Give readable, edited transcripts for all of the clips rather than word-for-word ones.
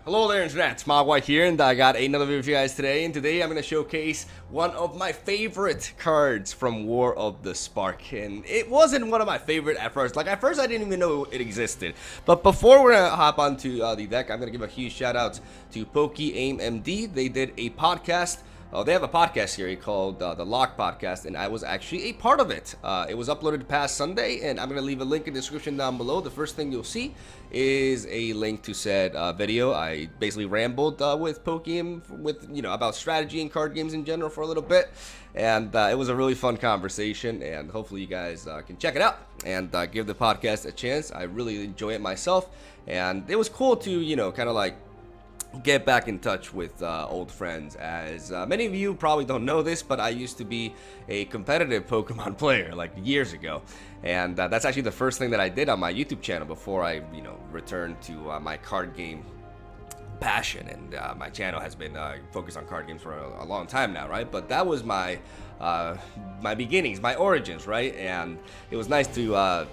Hello there internet, it's MegaMogwai here, and I got another video for you guys today. And today I'm going to showcase one of my favorite cards from War of the Spark. And it wasn't one of my favorite at first. At first I didn't even know it existed. But before we're going to hop onto the deck, I'm going to give a huge shout out to PokeAimMD. They did a podcast. They have a podcast series called the Lock Podcast, and I was actually a part of it. It was uploaded past Sunday, and I'm going to leave a link in the description down below. The first thing you'll see is a link to said video. I basically rambled with Pokeaim, about strategy and card games in general for a little bit, and it was a really fun conversation, and hopefully you guys can check it out and give the podcast a chance. I really enjoy it myself, and it was cool to, kind of like get back in touch with old friends, as many of you probably don't know this, but I used to be a competitive Pokemon player like years ago, and that's actually the first thing that I did on my YouTube channel before I returned to my card game passion. And my channel has been focused on card games for a long time now, right? But that was my my beginnings, my origins, right? And it was nice to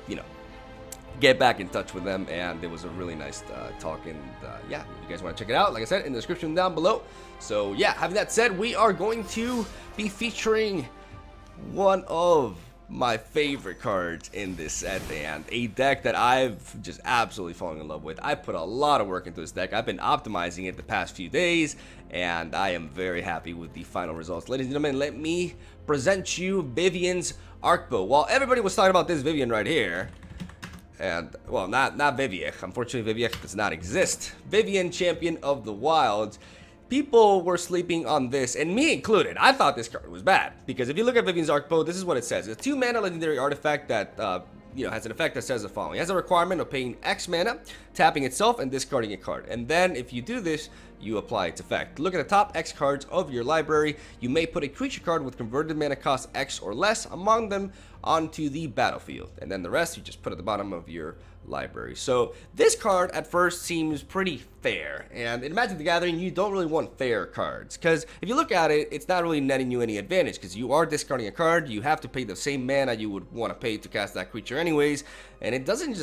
get back in touch with them, and it was a really nice talk. And yeah, if you guys want to check it out, like I said, in the description down below. So yeah, having that said, we are going to be featuring one of my favorite cards in this set, and a deck that I've just absolutely fallen in love with. I put a lot of work into this deck. I've been optimizing it the past few days, and I am very happy with the final results. Ladies and gentlemen, let me present you Vivien's Arkbow. While everybody was talking about this Vivien right here, and well, not Vivien, unfortunately Vivien does not exist, Vivien, Champion of the Wilds, people were sleeping on this, and me included. I thought this card was bad, because if you look at Vivien's Arkbow, this is what it says. It's a 2-mana legendary artifact that has an effect that says the following. It has a requirement of paying X mana, tapping itself, and discarding a card. And then if you do this, you apply its effect. Look at the top X cards of your library. You may put a creature card with converted mana cost X or less among them onto the battlefield, and then the rest you just put at the bottom of your library. So this card at first seems pretty fair, and in Magic the Gathering you don't really want fair cards, because if you look at it, it's not really netting you any advantage, because you are discarding a card, you have to pay the same mana you would want to pay to cast that creature anyways, and it doesn't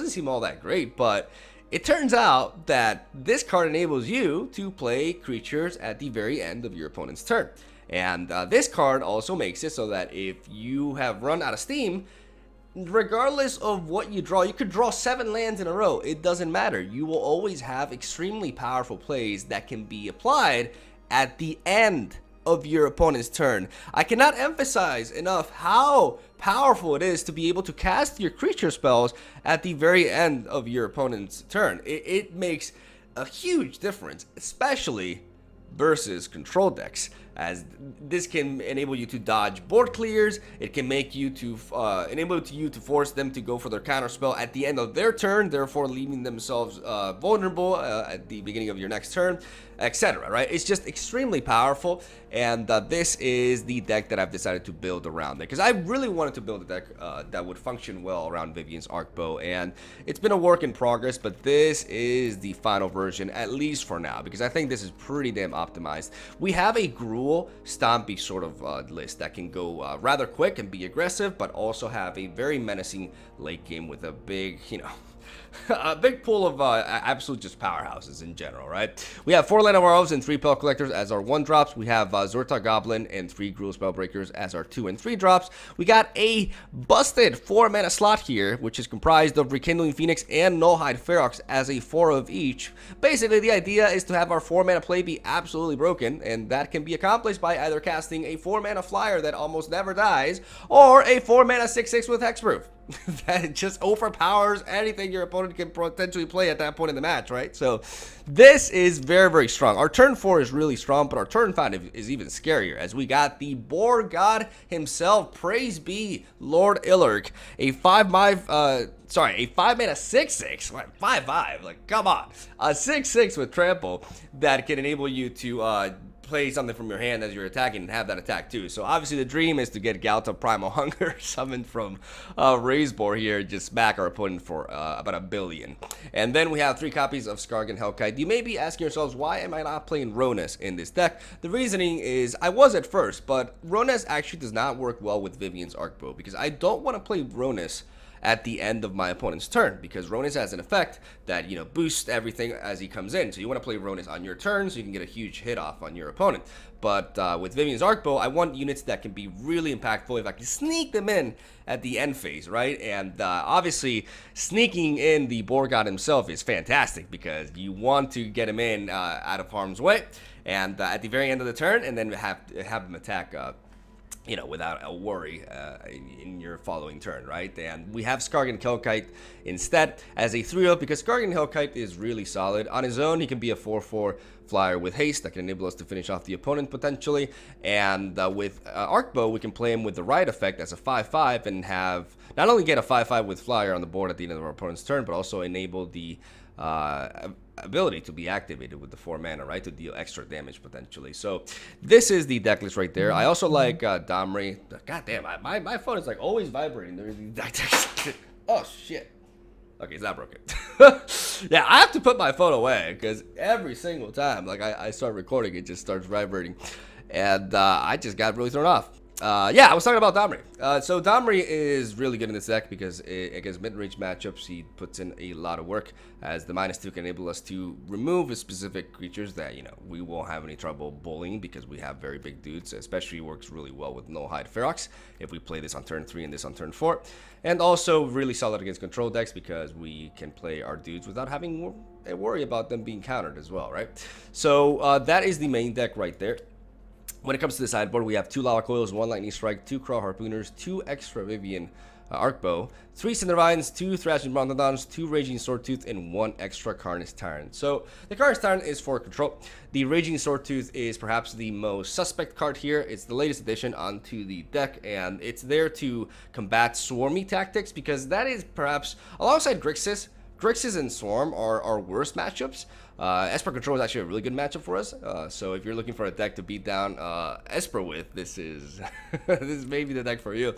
seem all that great. But it turns out that this card enables you to play creatures at the very end of your opponent's turn. And this card also makes it so that if you have run out of steam, regardless of what you draw, you could draw 7 lands in a row. It doesn't matter. You will always have extremely powerful plays that can be applied at the end of your opponent's turn. I cannot emphasize enough how powerful it is to be able to cast your creature spells at the very end of your opponent's turn. It makes a huge difference, especially versus control decks, as this can enable you to dodge board clears. It can make you to enable you to force them to go for their counter spell at the end of their turn, therefore leaving themselves vulnerable at the beginning of your next turn, etc. Right? It's just extremely powerful, and this is the deck that I've decided to build around it, because I really wanted to build a deck that would function well around Vivien's Arkbow, and it's been a work in progress, but this is the final version, at least for now, because I think this is pretty damn optimized. We have a Gruul Stompy sort of list that can go rather quick and be aggressive, but also have a very menacing late game with a big, a big pool of absolute just powerhouses in general, right? We have 4 Land of Elves and 3 Pel Collectors as our 1-drops. We have Zorta Goblin and 3 Gruul Spellbreakers as our 2 and 3-drops. We got a busted 4-mana slot here, which is comprised of Rekindling Phoenix and Nullhide Ferox as a 4 of each. Basically, the idea is to have our 4-mana play be absolutely broken, and that can be accomplished by either casting a 4-mana flyer that almost never dies, or a 4-mana 6/6 with Hexproof. That just overpowers anything your opponent can potentially play at that point in the match, right? So this is very, very strong. Our turn 4 is really strong, but our turn 5 is even scarier, as we got the board god himself, praise be Lord Illerk, a 5-mana 6/6, 5/5, like come on, a 6/6 with trample that can enable you to play something from your hand as you're attacking and have that attack too. So obviously the dream is to get Galta Primal Hunger summoned from Raiseboard here, just smack our opponent for about 1 billion. And then we have 3 copies of Skargan Hellkite. You may be asking yourselves, why am I not playing Ronus in this deck? The reasoning is, I was at first, but Ronus actually does not work well with Vivien's Arkbow, because I don't want to play Ronus at the end of my opponent's turn, because Ronus has an effect that, you know, boosts everything as he comes in. So you want to play Ronus on your turn so you can get a huge hit off on your opponent. But with Vivien's Arkbow, I want units that can be really impactful if I can sneak them in at the end phase, right? And obviously, sneaking in the board god himself is fantastic because you want to get him in out of harm's way, and at the very end of the turn, and then have him attack you know, without a worry in your following turn, right? And we have Skargan Hellkite instead as a 3-up because Skargan Hellkite is really solid. On his own, he can be a 4/4 flyer with haste that can enable us to finish off the opponent potentially. And with Arkbow, we can play him with the right effect as a 5/5 and have not only get a 5/5 with flyer on the board at the end of our opponent's turn, but also enable the ability to be activated with the 4 mana, right, to deal extra damage potentially. So this is the deck list right there. I also like Domri. God damn, my phone is like always vibrating during these deck lists. Oh shit. Okay, it's not broken. Yeah, I have to put my phone away because every single time like I start recording, it just starts vibrating, and I just got really thrown off. Yeah, I was talking about Domri. So Domri is really good in this deck because against mid-range matchups, he puts in a lot of work, as the -2 can enable us to remove specific creatures that, you know, we won't have any trouble bullying because we have very big dudes. Especially works really well with No Hide Ferox if we play this on turn 3 and this on turn 4. And also really solid against control decks because we can play our dudes without having a worry about them being countered as well, right? So that is the main deck right there. When it comes to the sideboard, we have 2 Lava Coils, 1 Lightning Strike, 2 Craw Harpooners, 2 extra Vivien Arkbow, 3 Cindervines, 2 Thrashing Brontodons, 2 Raging Swordtooth, and 1 extra Carnage Tyrant. So the Carnage Tyrant is for control. The Raging Swordtooth is perhaps the most suspect card here. It's the latest addition onto the deck, and it's there to combat Swarmy tactics because that is perhaps, alongside Grixis and Swarm are our worst matchups. Esper Control is actually a really good matchup for us. So if you're looking for a deck to beat down Esper with, this is this is maybe the deck for you.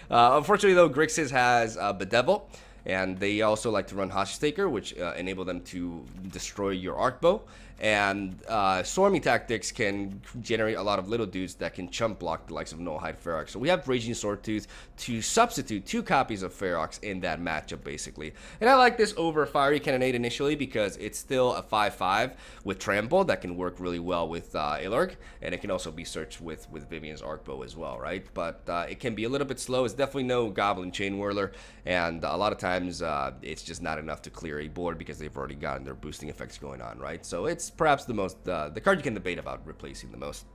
Unfortunately, though, Grixis has Bedevil, and they also like to run Hostage Taker, which enable them to destroy your Arkbow. And Swarmy tactics can generate a lot of little dudes that can chump block the likes of No Hide Ferox. So we have Raging Swordtooth to substitute 2 copies of Ferox in that matchup, basically. And I like this over Fiery Cannonade initially because it's still a 5/5 with Trample that can work really well with Ilurg, and it can also be searched with Vivien's Arkbow as well, right? But it can be a little bit slow. It's definitely no Goblin Chain Whirler, and a lot of times it's just not enough to clear a board because they've already gotten their boosting effects going on, right? So it's perhaps the most the card you can debate about replacing the most.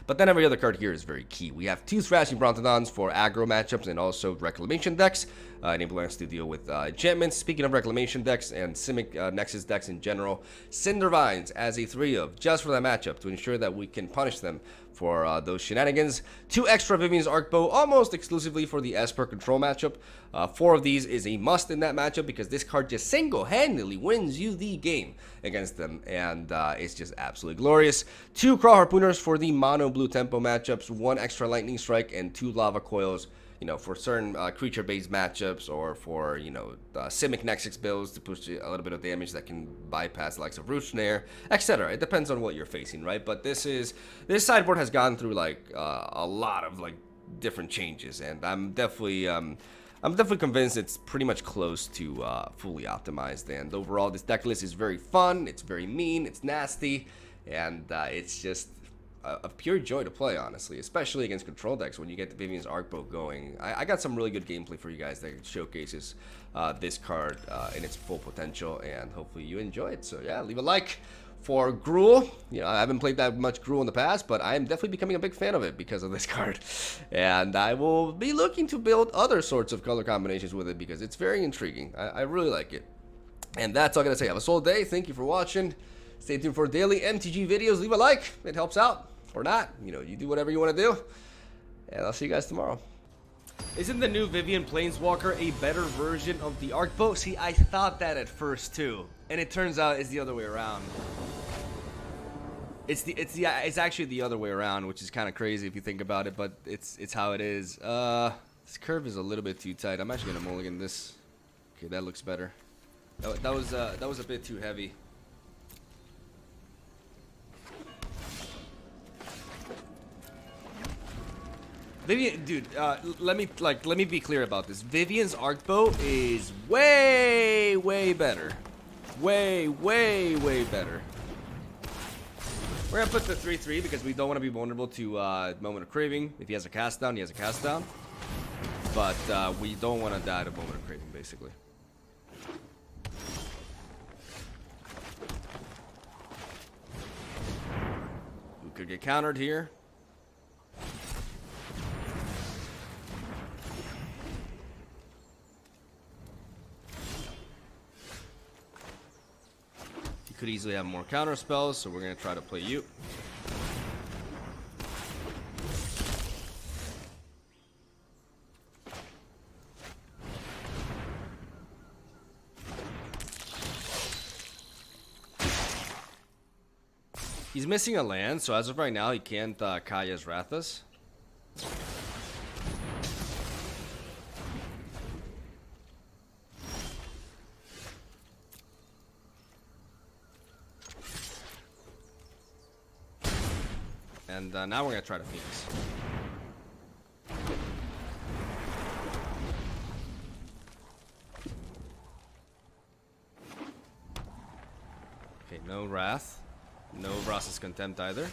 But then every other card here is very key. We have 2 Thrashing Brontodons for aggro matchups and also Reclamation decks, enabling us to deal with enchantments. Speaking of Reclamation decks and Simic Nexus decks in general, Cindervines as a 3-of just for that matchup to ensure that we can punish them for those shenanigans. 2 extra Vivien's Arkbow almost exclusively for the Esper control matchup. 4 of these is a must in that matchup because this card just single-handedly wins you the game against them, and it's just absolutely glorious. 2 Craw Harpooners for the mono blue tempo matchups, 1 extra Lightning Strike, and 2 Lava Coils, you know, for certain creature-based matchups or for, you know, Simic Nexus builds to push a little bit of damage that can bypass the likes of Root Snare, etc. It depends on what you're facing, right? But this sideboard has gone through like a lot of like different changes, and I'm definitely convinced it's pretty much close to fully optimized. And overall, this deck list is very fun. It's very mean. It's nasty, and it's just a pure joy to play, honestly, especially against control decks when you get the Vivien's Arkbow going. I got some really good gameplay for you guys that showcases this card in its full potential, and hopefully you enjoy it. So yeah, leave a like for Gruul. You know, I haven't played that much Gruul in the past, but I am definitely becoming a big fan of it because of this card. And I will be looking to build other sorts of color combinations with it because it's very intriguing. I really like it. And that's all I gotta say. Have a solid day. Thank you for watching. Stay tuned for daily MTG videos. Leave a like. It helps out. Or not. You know, you do whatever you want to do. And I'll see you guys tomorrow. Isn't the new Vivien Planeswalker a better version of the Arkbow? See, I thought that at first too, and it turns out it's the other way around. It's actually the other way around, which is kind of crazy if you think about it, but it's how it is. This curve is a little bit too tight. I'm actually gonna mulligan this. Okay, that looks better. That was a bit too heavy. Vivien, dude, let me be clear about this. Vivien's Arkbow is way better. Way better. We're gonna put the 3/3 because we don't want to be vulnerable to Moment of Craving. If he has a cast down, he has a cast down. But we don't want to die to Moment of Craving, basically. We could get countered here. Could easily have more counter spells, so we're gonna try to play you. He's missing a land, so as of right now, he can't Kaya's Wrath us. And now we're gonna try to Phoenix. Okay, no Wrath. No Vrasa's Contempt either.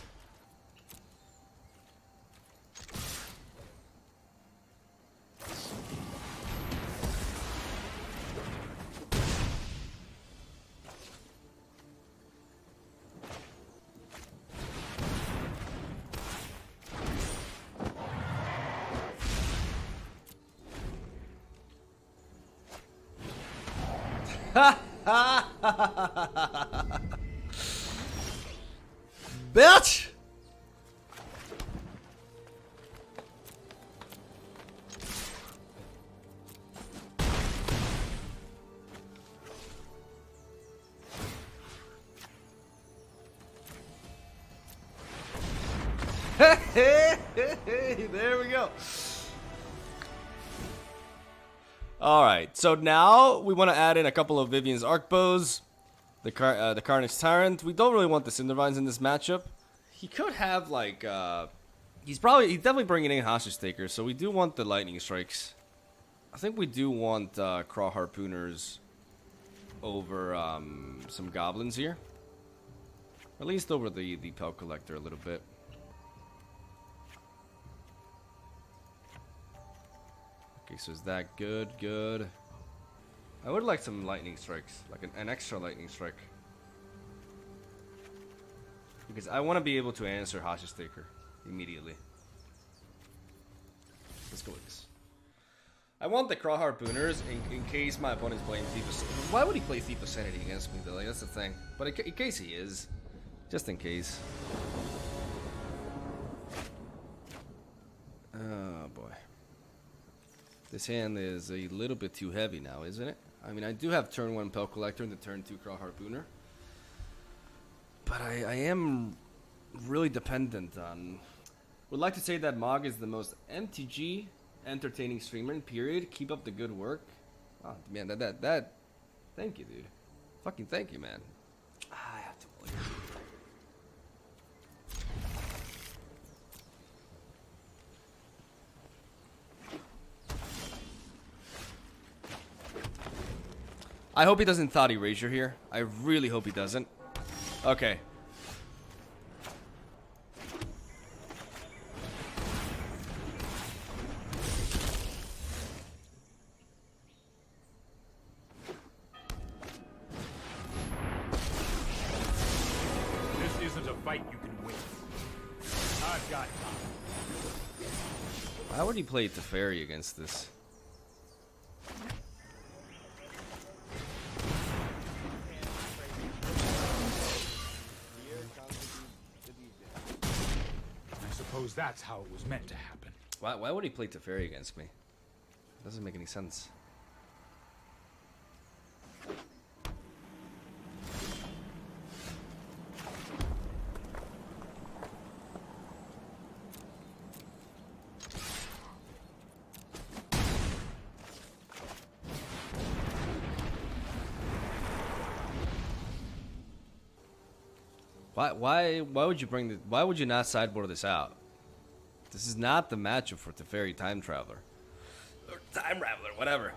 Bitch! There we go. Alright, so now we want to add in a couple of Vivien's Arkbows. The Carnage Tyrant. We don't really want the Cindervines in this matchup. He could have like he's definitely bringing in Hostage Takers, so we do want the Lightning Strikes. I think we do want Craw Harpooners over some Goblins here. Or at least over the Pelt Collector a little bit. Okay, so is that good? Good. I would like some lightning strikes, like an extra lightning strike. Because I want to be able to answer Hostage Taker immediately. Let's go with this. I want the Craw Harpooners in case my opponent's playing Thief of Sanity. Why would he play Thief of Sanity against me though? Like, that's the thing. But in case he is. Just in case. Oh boy. This hand is a little bit too heavy now, isn't it? I mean, I do have turn 1 Pelt Collector and the turn 2 Craw Harpooner. But I am really dependent on... Would like to say that Mog is the most MTG entertaining streamer in period. Keep up the good work. Oh, man, that... Thank you, dude. Fucking thank you, man. I have to believe. I hope he doesn't Thought Erasure here. I really hope he doesn't. Okay. This isn't a fight you can win. I've got time. Why would he play Teferi against this? That's how it was meant to happen. Why would he play Teferi against me? Doesn't make any sense. Why would you bring the... Why would you not sideboard this out? This is not the matchup for Teferi Time Traveler. Or Time Raveler, whatever.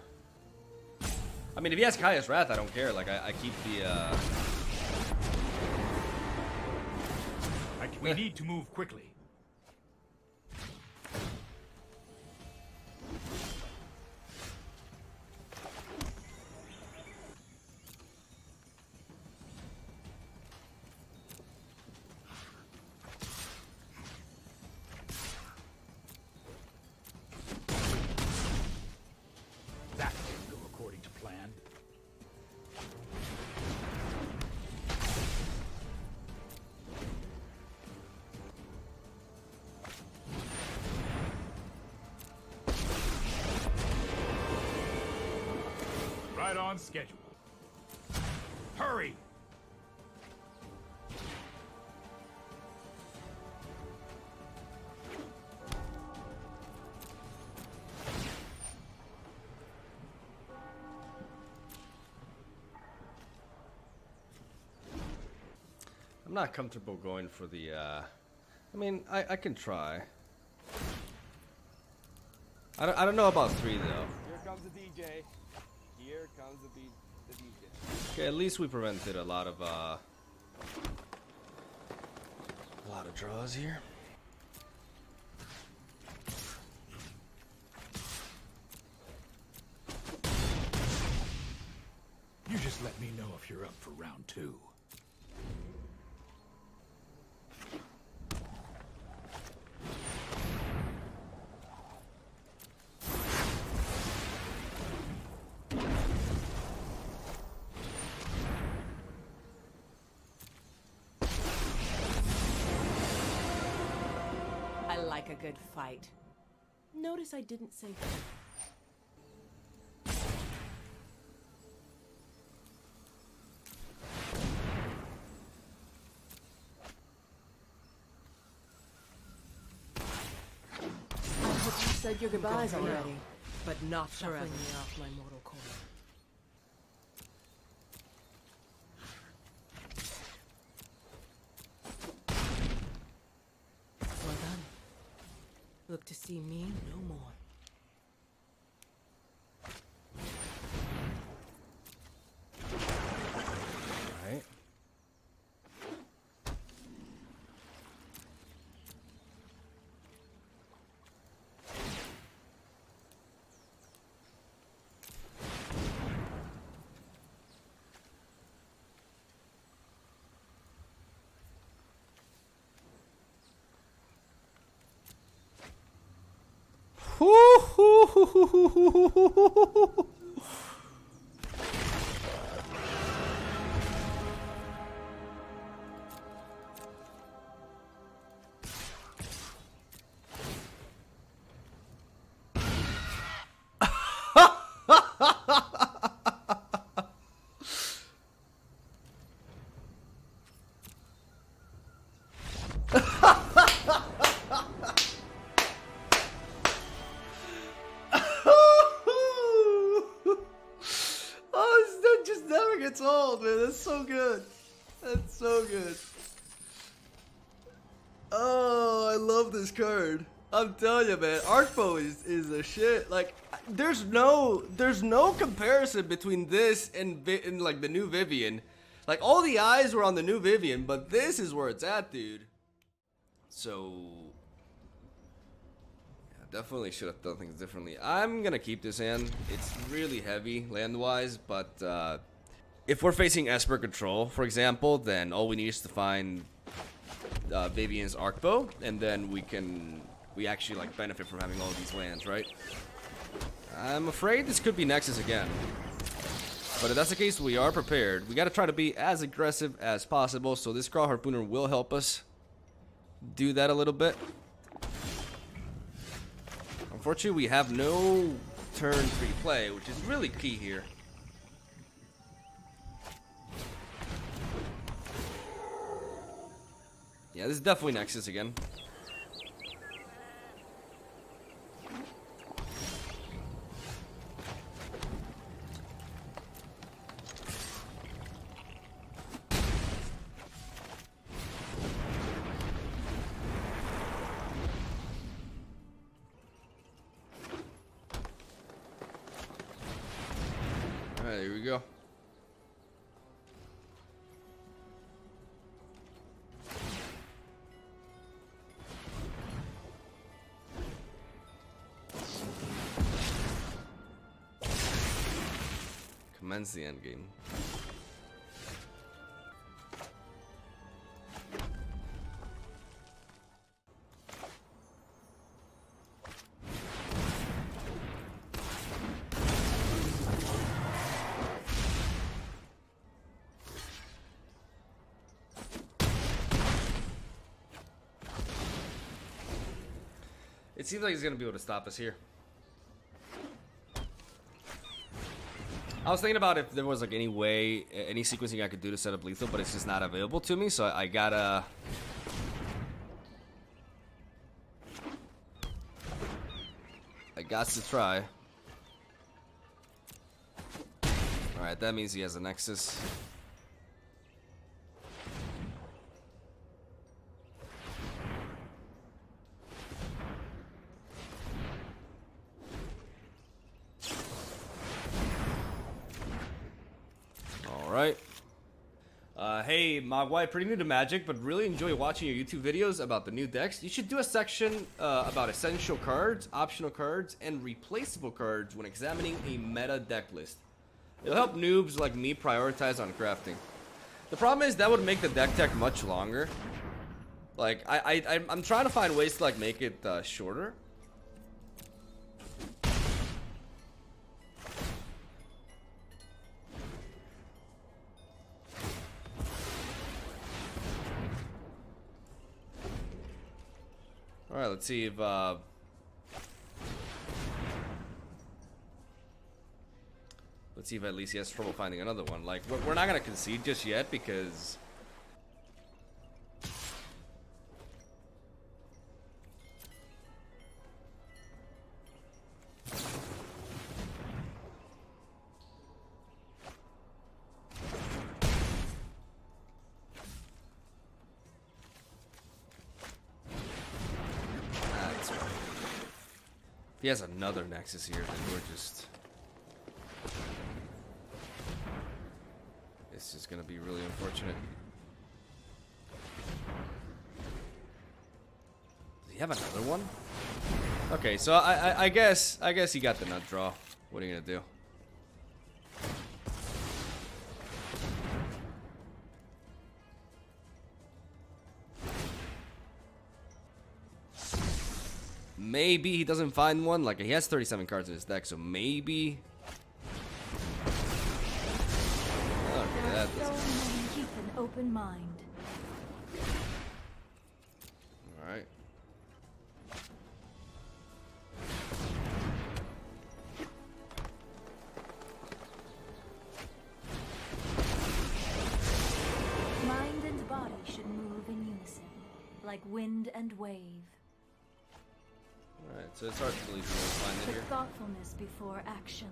I mean, if he has Kaya's Wrath, I don't care. Like, I keep the, We need to move quickly. That didn't go according to plan. Right on schedule. Hurry! I'm not comfortable going for the, I mean, I can try. I don't know about 3, though. Here comes the DJ. Here comes the DJ. Okay, at least we prevented a lot of draws here. You just let me know if you're up for round 2. I like a good fight. Notice I didn't say I hope you said your goodbyes already, but not forever. Me off my mortal coil. Well done. Look to see me no more. Alright. Gets old, man. That's so good. That's so good. Oh, I love this card. I'm telling you, man. Arkbow is a shit. Like, there's no comparison between this and like the new Vivien. Like, all the eyes were on the new Vivien, but this is where it's at, dude. So, yeah, definitely should have done things differently. I'm gonna keep this hand. It's really heavy land-wise, but if we're facing Esper control, for example, then all we need is to find Vivien's Arkbow, and then we actually like benefit from having all of these lands, right? I'm afraid this could be Nexus again. But if that's the case, we are prepared. We got to try to be as aggressive as possible, so this Crawl Harpooner will help us do that a little bit. Unfortunately, we have no turn 3 play, which is really key here. Yeah, this is definitely Nexus again. we go. Commence the end game. It seems like he's gonna be able to stop us here. I was thinking about if there was like any way, any sequencing I could do to set up lethal, but it's just not available to me, so I got to try. Alright, that means he has a Nexus. Alright. Hey, Mogwai, pretty new to Magic, but really enjoy watching your YouTube videos about the new decks. You should do a section about essential cards, optional cards, and replaceable cards when examining a meta deck list. It'll help noobs like me prioritize on crafting. The problem is that would make the deck tech much longer. Like, I'm trying to find ways to like make it shorter. Alright, let's see if at least he has trouble finding another one. Like, we're not gonna concede just yet because if he has another Nexus here, then we're just... This is gonna be really unfortunate. Does he have another one? Okay, so I guess he got the nut draw. What are you gonna do? Maybe he doesn't find one. Like, he has 37 cards in his deck, so maybe. Okay, that doesn't. Keep an open mind. All right. Mind and body should move in unison, like wind and wave. Alright, so it's hard to believe you will find it Put here. thoughtfulness before action.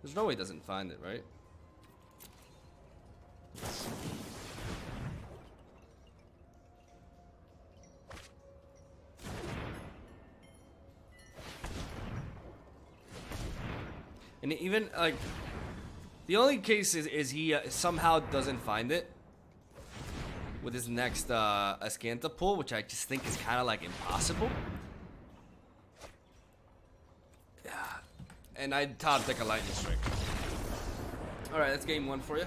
There's no way he doesn't find it, right? And even, like, the only case is he somehow doesn't find it with his next Ascanta pull, which I just think is kind of, like, impossible. Yeah. And I'd top deck a Lightning Strike. Alright, that's game one for you.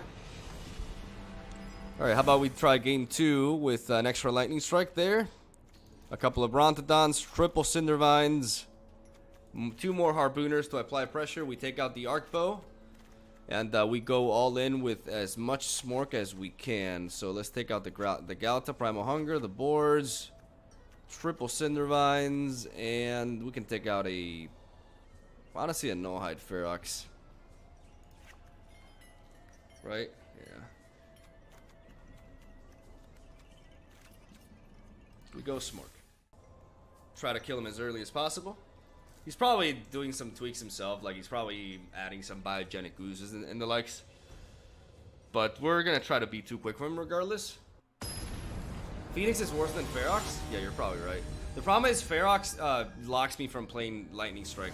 Alright, how about we try game two with an extra Lightning Strike there. A couple of Brontodons, triple Cindervines. 2 more Harpooners to apply pressure. We take out the Arkbow. And we go all in with as much Smork as we can. So let's take out the Galata, Primal Hunger, the boards. Triple Cindervines. And we can take out a... honestly, a No-Hide Ferox. Right? Yeah. We go Smork. try to kill him as early as possible. He's probably doing some tweaks himself, like he's probably adding some biogenic oozes and the likes. But we're gonna try to be too quick for him regardless. Phoenix is worse than Ferox? Yeah, you're probably right. The problem is Ferox locks me from playing Lightning Strike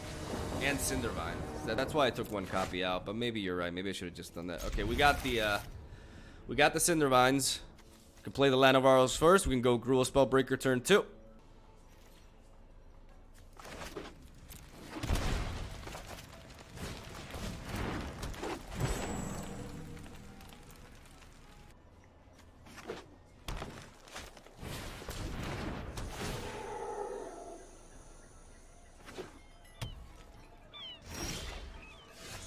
and Cindervine. That's why I took one copy out, but maybe you're right. Maybe I should have just done that. Okay, we got the Cindervines. We can play the Lanovaros first. We can go Gruul Spellbreaker turn 2.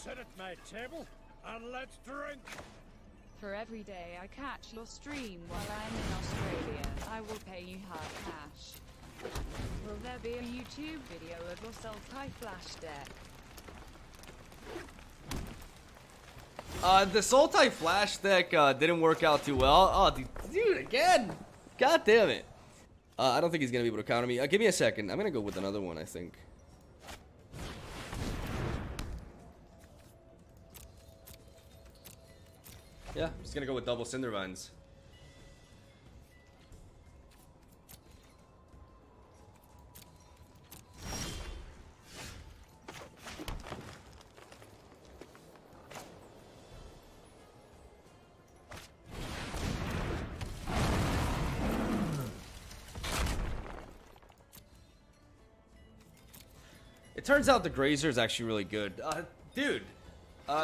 Sit at my table and let's drink. For every day I catch your stream while I'm in Australia, I will pay you hard cash. Will there be a YouTube video of your Sultai Flash deck? The Sultai Flash deck didn't work out too well. Oh, dude, again! God damn it. I don't think he's gonna be able to counter me. Give me a second. I'm gonna go with another one, I think. Yeah, I'm just gonna go with double Cindervines. It turns out the Grazer is actually really good. Dude.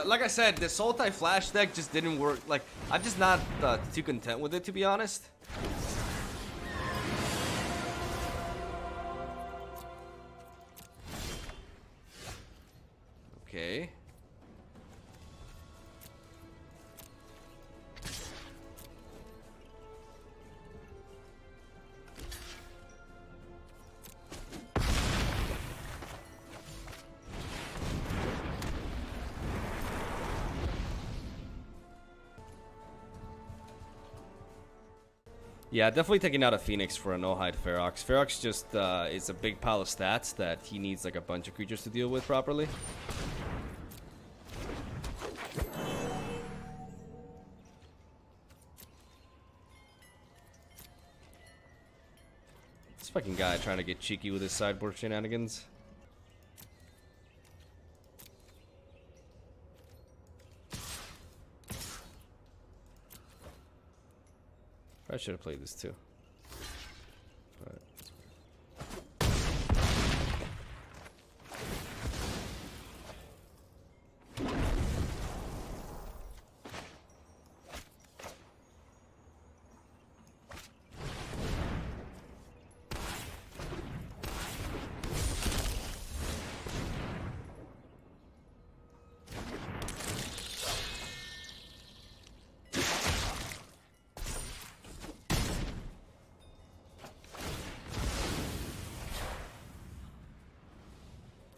Like I said, the Sultai Flash deck just didn't work. Like, I'm just not too content with it, to be honest. Okay. Yeah, definitely taking out a Phoenix for a no-hide Ferox. Ferox just is a big pile of stats that he needs like a bunch of creatures to deal with properly. This fucking guy trying to get cheeky with his sideboard shenanigans. I should have played this too. But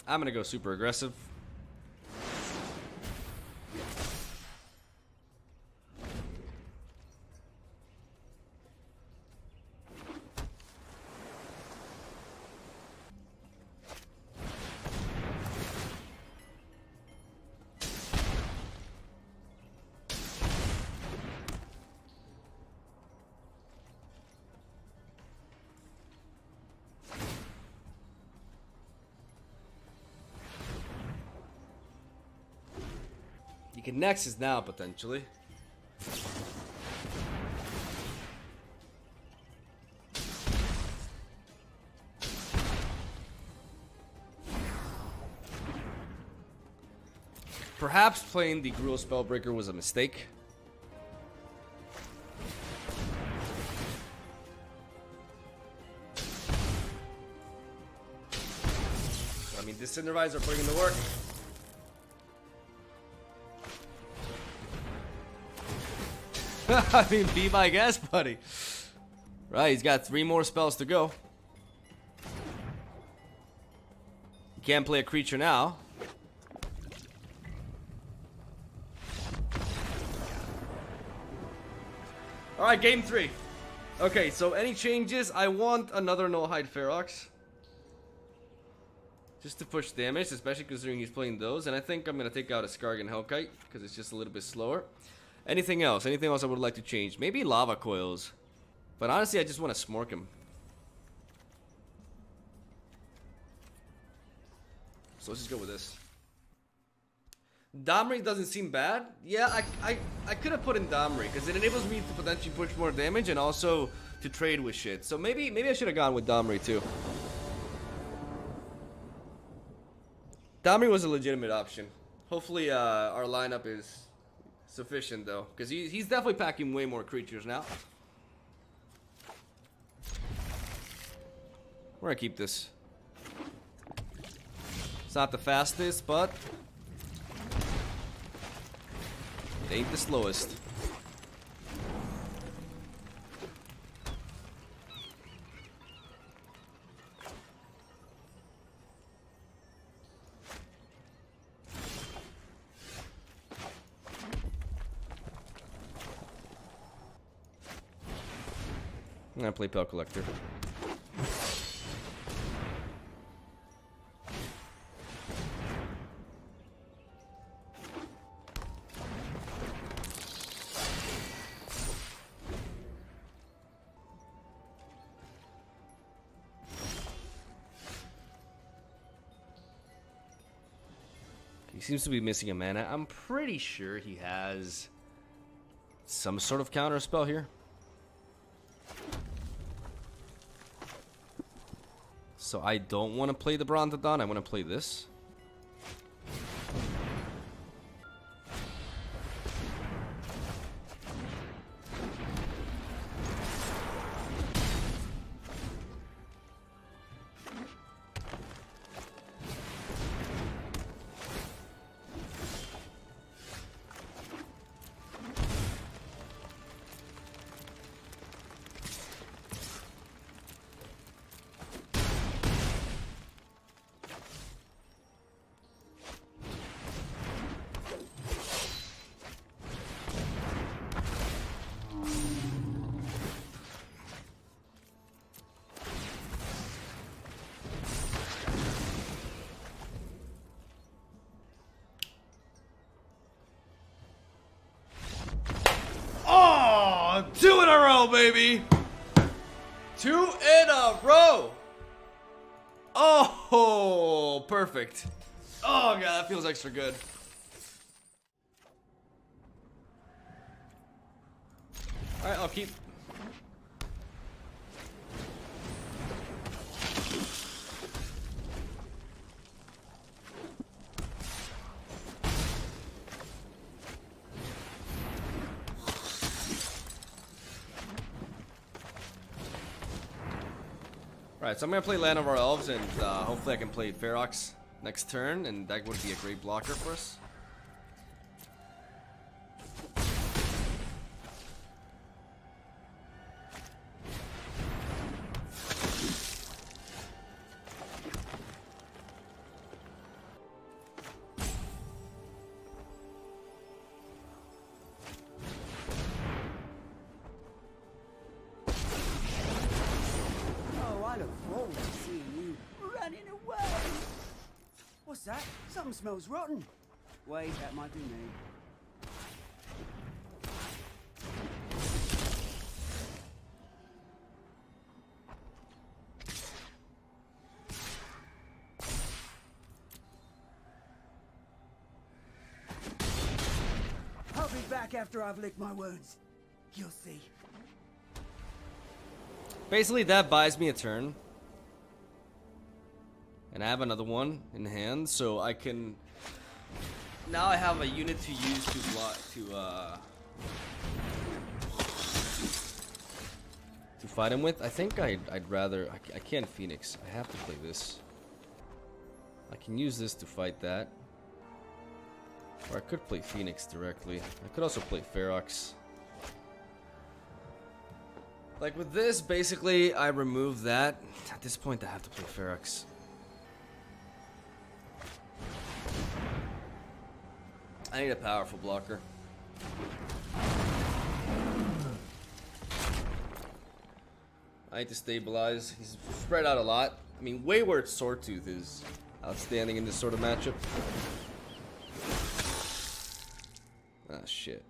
I'm gonna go super aggressive. You can Nexus now, potentially. Perhaps playing the Gruul Spellbreaker was a mistake. I mean, the Cindervines are putting in the work. I mean, be my guest, buddy. Right, he's got 3 more spells to go. You can't play a creature now. Alright, game 3. Okay, so any changes? I want another no-hide Ferox. just to push damage, especially considering he's playing those. And I think I'm gonna take out a Skarg and Hellkite because it's just a little bit slower. Anything else? Anything else I would like to change? Maybe Lava Coils. But honestly, I just want to smork him. So let's just go with this. Domri doesn't seem bad. Yeah, I could have put in Domri because it enables me to potentially push more damage and also to trade with shit. So maybe I should have gone with Domri too. Domri was a legitimate option. Hopefully our lineup is sufficient though, because he's definitely packing way more creatures now. We're gonna keep this. It's not the fastest, but it ain't the slowest. I'm gonna play Pell Collector. He seems to be missing a mana. I'm pretty sure he has some sort of counter spell here. So I don't want to play the Brontodon, I want to play this. Oh, 2 in a row, baby. 2 in a row. Oh, perfect. Oh, God, that feels extra good. All right, I'll keep. Alright, so I'm going to play Land of Our Elves, and hopefully I can play Ferox next turn, and that would be a great blocker for us. What's that? Something smells rotten. Wait, that might be me. I'll be back after I've licked my wounds. You'll see. Basically, that buys me a turn. And I have another one in hand, so I can... Now I have a unit to use to block, to fight him with. I think I'd rather... I can't Phoenix. I have to play this. I can use this to fight that. Or I could play Phoenix directly. I could also play Ferox. Like with this, basically, I remove that. At this point, I have to play Ferox. I need a powerful blocker. I need to stabilize. He's spread out a lot. I mean, Wayward Swordtooth is Outstanding in this sort of matchup. Ah, shit.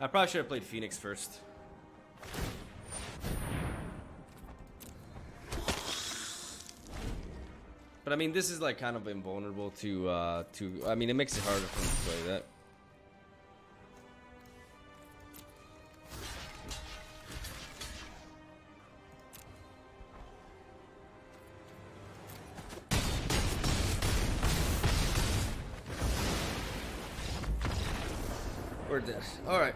I probably should have played Phoenix first. But I mean, this is like kind of invulnerable to I mean, it makes it harder for me to play that. We're dead. Alright.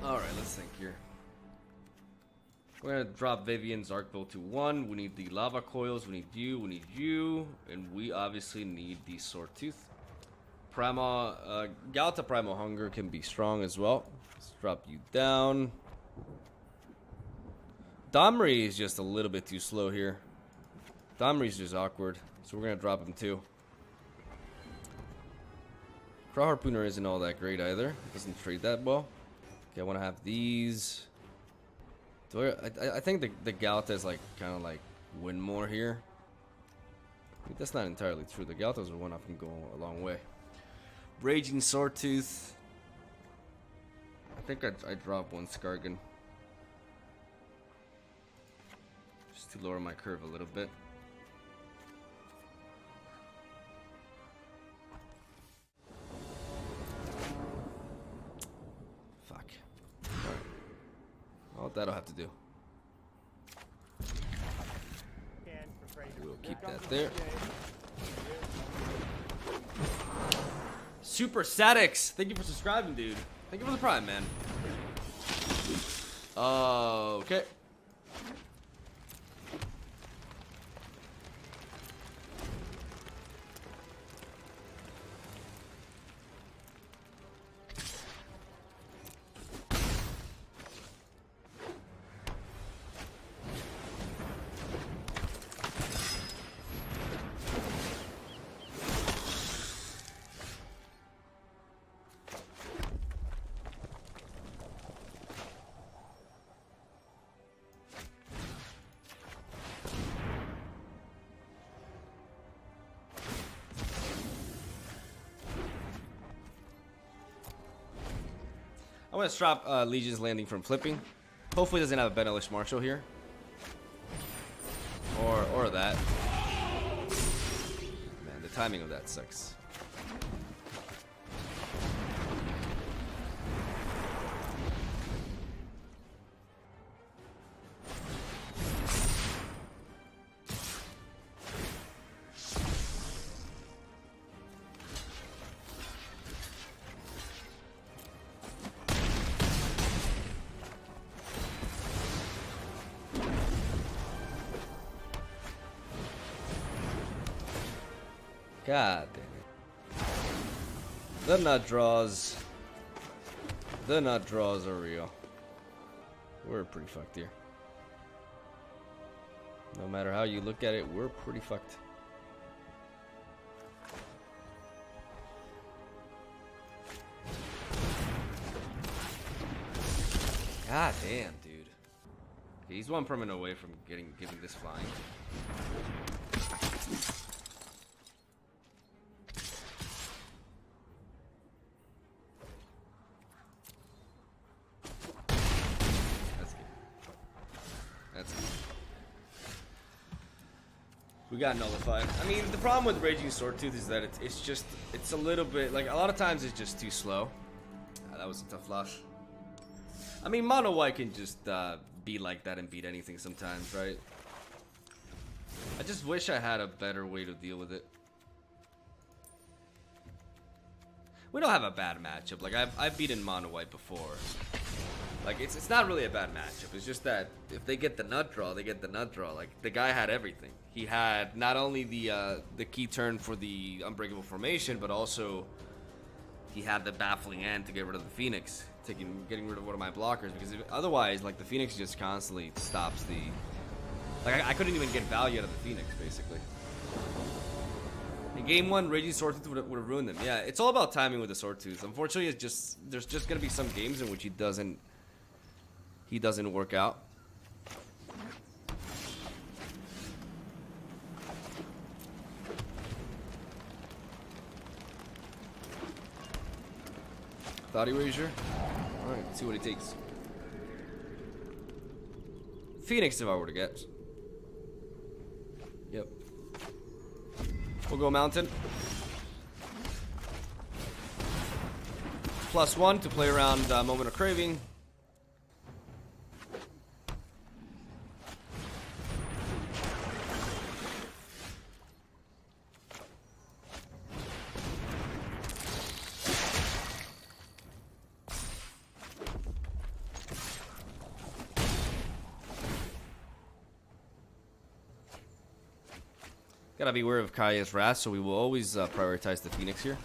Alright, let's think here. We're gonna drop Vivien's Arkbow to 1. We need the lava coils, we need you, and we obviously need the sword tooth. Galata Primal Hunger can be strong as well. Let's drop you down. Domri is just a little bit too slow here. Domri's just awkward, so we're gonna drop him too. Crow Harpooner isn't all that great either. Doesn't trade that well. Okay, I want to have these. I think the Galata is like kind of like win more here. I mean, that's not entirely true. The Galatas are one up can go a long way. Raging Swordtooth. I think I drop one Skargan. Just to lower my curve a little bit. Fuck. Alright. Well, that'll have to do. We'll keep that there. Super Statics, thank you for subscribing, dude. Thank you for the prime, man. Okay. I want to stop Legion's Landing from flipping. Hopefully it doesn't have a Benelish Marshal here. Or that. Man, the timing of that sucks. God damn it. The nut draws. The nut draws are real. We're pretty fucked here. No matter how you look at it, we're pretty fucked. God damn, dude. Okay, he's one permanent away from giving this flying. We got nullified. I mean, the problem with Raging Swordtooth is that it's a little bit, like, a lot of times it's just too slow. That was a tough loss. I mean, Mono White can just be like that and beat anything sometimes, right? I just wish I had a better way to deal with it. We don't have a bad matchup. Like, I've beaten Mono White before. Like, it's not really a bad matchup. It's just that if they get the nut draw, they get the nut draw. Like, the guy had everything. He had not only the key turn for the Unbreakable Formation, but also he had the Baffling End to get rid of the Phoenix, getting rid of one of my blockers. Because otherwise, like, the Phoenix just constantly stops the... Like, I couldn't even get value out of the Phoenix, basically. In game 1, Raging Swordtooth would have ruined them. Yeah, it's all about timing with the Swordtooth. Unfortunately, there's just gonna be some games in which he doesn't work out. Thought Erasure. Alright, let's see what he takes. Phoenix if I were to get. Yep. We'll go Mountain. +1 to play around Moment of Craving. Gotta be aware of Kaya's Wrath, so we will always prioritize the Phoenix here.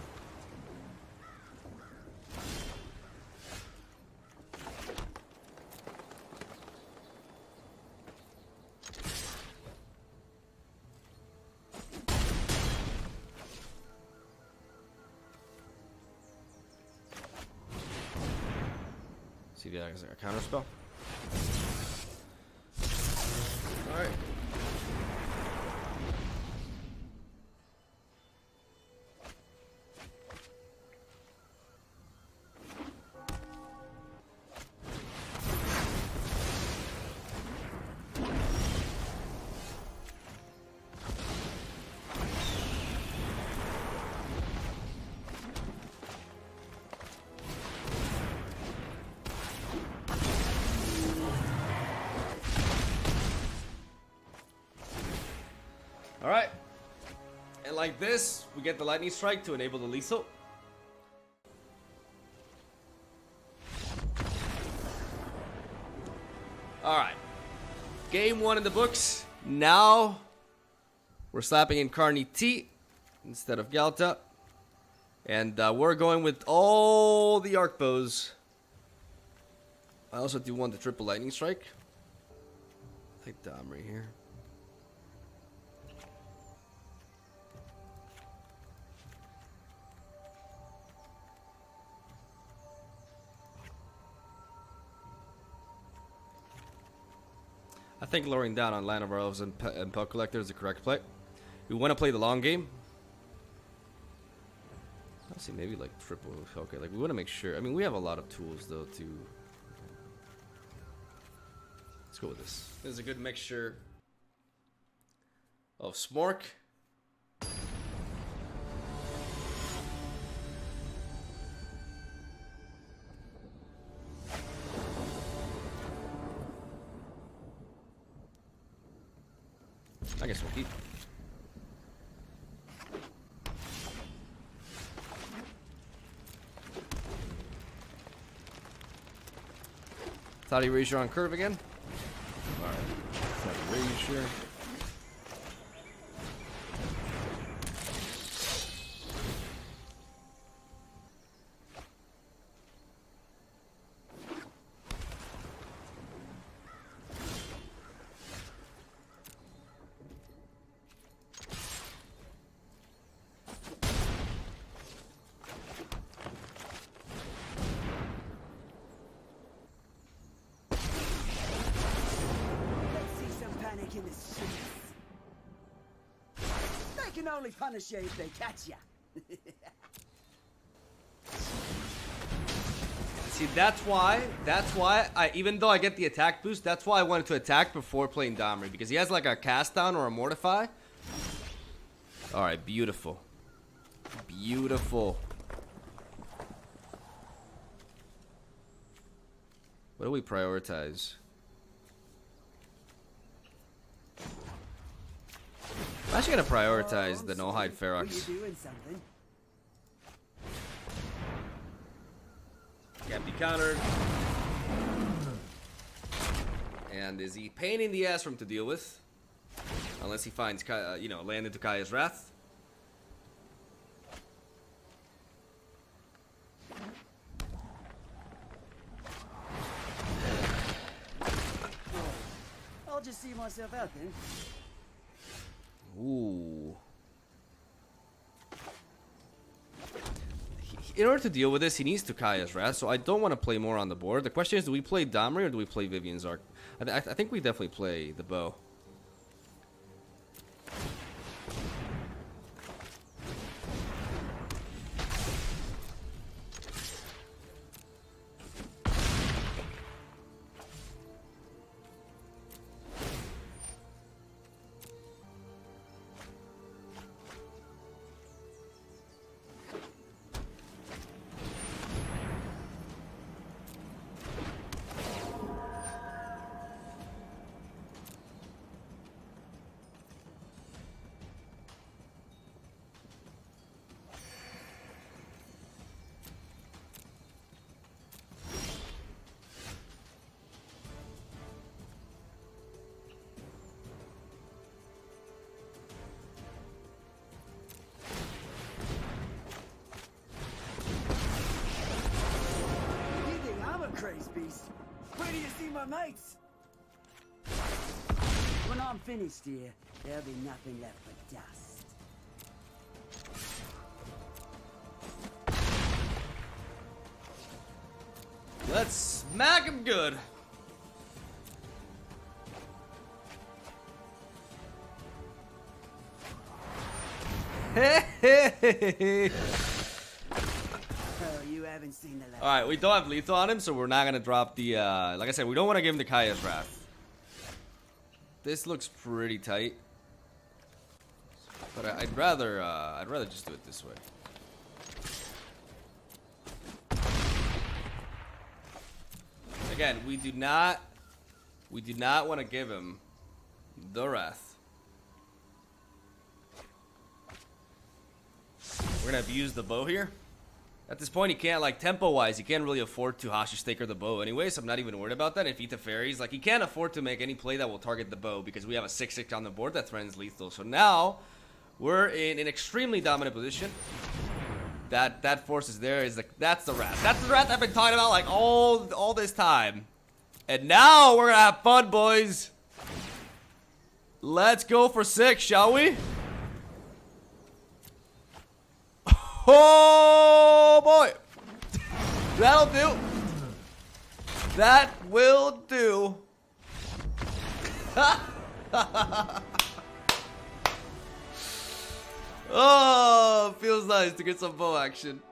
See if he has a counter spell. Alright. Alright. And like this, we get the Lightning Strike to enable the lethal. Alright. Game 1 in the books. Now, we're slapping in Carney T instead of Galta. And we're going with all the Arkbows. I also do want the triple Lightning Strike. Take Dom right here. I think lowering down on Land of Elves and Pelt Collector is the correct play. We want to play the long game. I'll see, maybe like triple. Okay, like we want to make sure. I mean, we have a lot of tools though to. Let's go with this. This is a good mixture of Smork. I guess we'll keep. Thought Erasure on curve again. Alright. Thought Erasure. In the streets. They can only punish you if they catch you. See, that's why I, even though I get the attack boost, that's why I wanted to attack before playing Domri, because he has like a cast down or a mortify. Alright, beautiful. Beautiful. What do we prioritize? I'm actually gonna prioritize the no hide Were you Ferox. doing something? Can't be countered. And is he pain in the ass for him to deal with? Unless he finds, you know, land into Kaya's Wrath. I'll just see myself out then. Ooh. In order to deal with this, he needs to Kaya's Wrath, so I don't want to play more on the board. The question is, do we play Domri or do we play Vivien's Arc? I think we definitely play the bow. You think I'm a crazy beast? Where do you see my mates? When I'm finished here, there'll be nothing left but dust. Let's smack him good. Oh, you haven't seen the last. Alright, we don't have lethal on him, so we're not gonna drop the, like I said, we don't want to give him the Kaya's Wrath. This looks pretty tight. But I'd rather just do it this way. Again, we do not want to give him the Wrath. We're gonna abuse the bow here. At this point, he can't, like, tempo-wise, he can't really afford to Hostage Taker the bow anyway, so I'm not even worried about that. If he Teferis, like, he can't afford to make any play that will target the bow because we have a 6/6 on the board that threatens lethal. So now, we're in an extremely dominant position. That force is there. That's the Wrath. That's the Wrath I've been talking about, like, all this time. And now we're gonna have fun, boys. Let's go for 6, shall we? Oh boy! That'll do. That will do. Oh, feels nice to get some bow action.